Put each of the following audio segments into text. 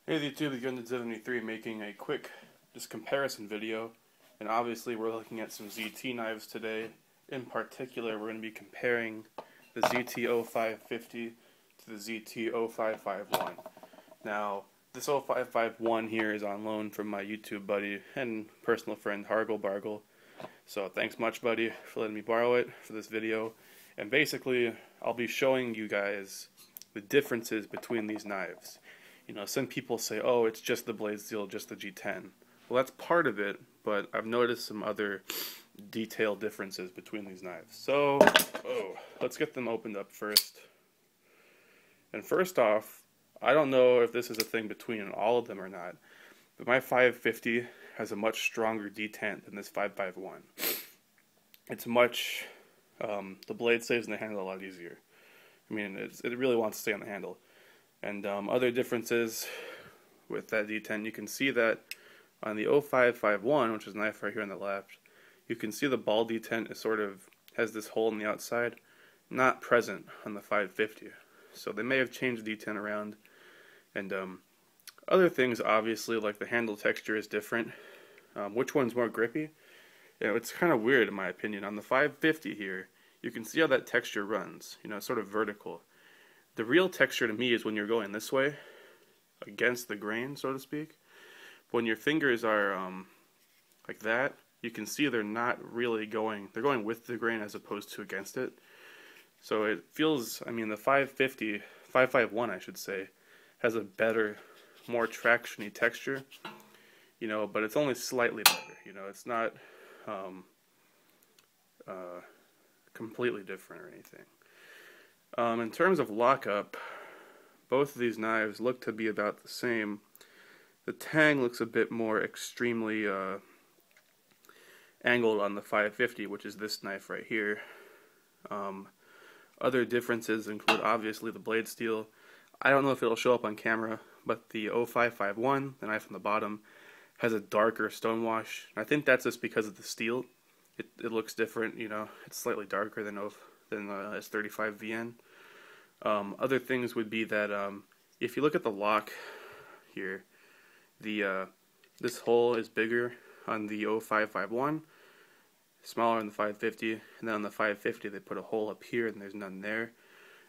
Hey YouTube, it's Gundead73 making a quick just comparison video, and obviously we're looking at some ZT knives today. In particular, we're going to be comparing the ZT-0550 to the ZT-0551. Now, this 0551 here is on loan from my YouTube buddy and personal friend Hargle Bargle. So thanks much, buddy, for letting me borrow it for this video. And basically, I'll be showing you guys the differences between these knives. You know, some people say, oh, it's just the blade steel, just the G10. Well, that's part of it, but I've noticed some other detailed differences between these knives. So, let's get them opened up first. And first off, I don't know if this is a thing between all of them or not, but my 550 has a much stronger detent than this 551. It's much, the blade stays in the handle a lot easier. I mean, it really wants to stay on the handle. And other differences with that detent, you can see that on the 0551, which is the knife right here on the left, you can see the ball detent is sort of has this hole in the outside, not present on the 550. So they may have changed detent around. And other things, obviously, like the handle texture is different. Which one's more grippy? You know, it's kind of weird in my opinion. On the 550 here, you can see how that texture runs. You know, it's sort of vertical. The real texture to me is when you're going this way, against the grain, so to speak. When your fingers are like that, you can see they're not really going, they're going with the grain as opposed to against it. So it feels, I mean, the 551 I should say, has a better, more traction-y texture, you know, but it's only slightly better, you know, it's not completely different or anything. In terms of lockup, both of these knives look to be about the same. The tang looks a bit more extremely angled on the 550, which is this knife right here. Other differences include obviously the blade steel. I don't know if it'll show up on camera, but the 0551, the knife on the bottom, has a darker stonewash. I think that's just because of the steel. It looks different, you know, it's slightly darker than S35 VN. Other things would be that if you look at the lock here, this hole is bigger on the 0551, smaller on the 550, and then on the 550 they put a hole up here and there's none there.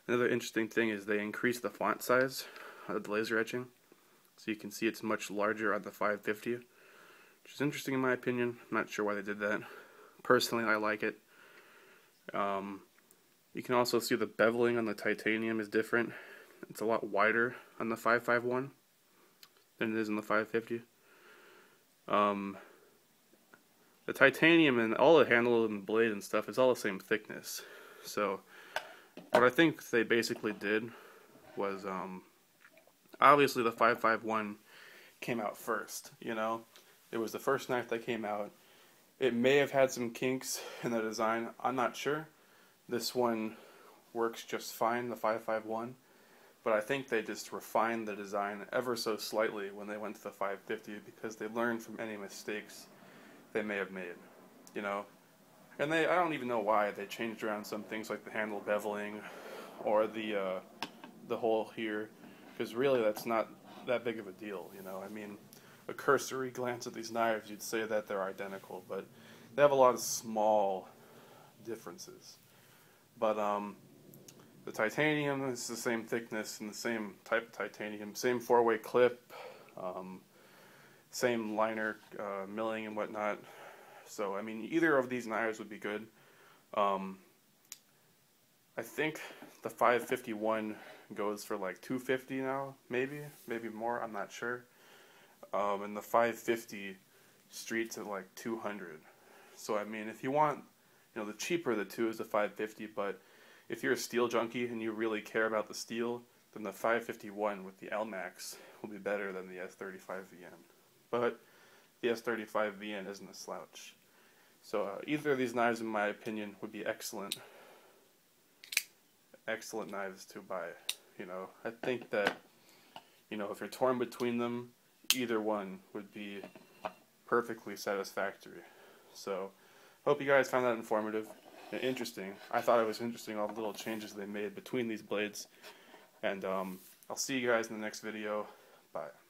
Another interesting thing is they increased the font size of the laser etching, so you can see it's much larger on the 550, which is interesting in my opinion. I'm not sure why they did that. Personally, I like it. You can also see the beveling on the titanium is different. It's a lot wider on the 551 than it is in the 550. The titanium and all the handle and blade and stuff is all the same thickness. So what I think they basically did was, obviously the 551 came out first, you know. It was the first knife that came out. It may have had some kinks in the design, I'm not sure. This one works just fine, the 551, but I think they just refined the design ever so slightly when they went to the 550 because they learned from any mistakes they may have made, you know. And I don't even know why they changed around some things like the handle beveling or the hole here, because really that's not that big of a deal, you know. I mean, a cursory glance at these knives, you'd say that they're identical, but they have a lot of small differences. But the titanium is the same thickness and the same type of titanium, same four-way clip, same liner milling and whatnot. So I mean, either of these knives would be good. I think the 551 goes for like $250 now, maybe more. I'm not sure. And the 550 streets at like $200. So I mean, if you want, you know, the cheaper of the two is the 550, but if you're a steel junkie and you really care about the steel, then the 551 with the LMAX will be better than the S35 VN. But the S35 VN isn't a slouch. So either of these knives, in my opinion, would be excellent knives to buy. You know, I think that, you know, if you're torn between them, either one would be perfectly satisfactory. So hope you guys found that informative and interesting. I thought it was interesting, all the little changes they made between these blades. And I'll see you guys in the next video. Bye.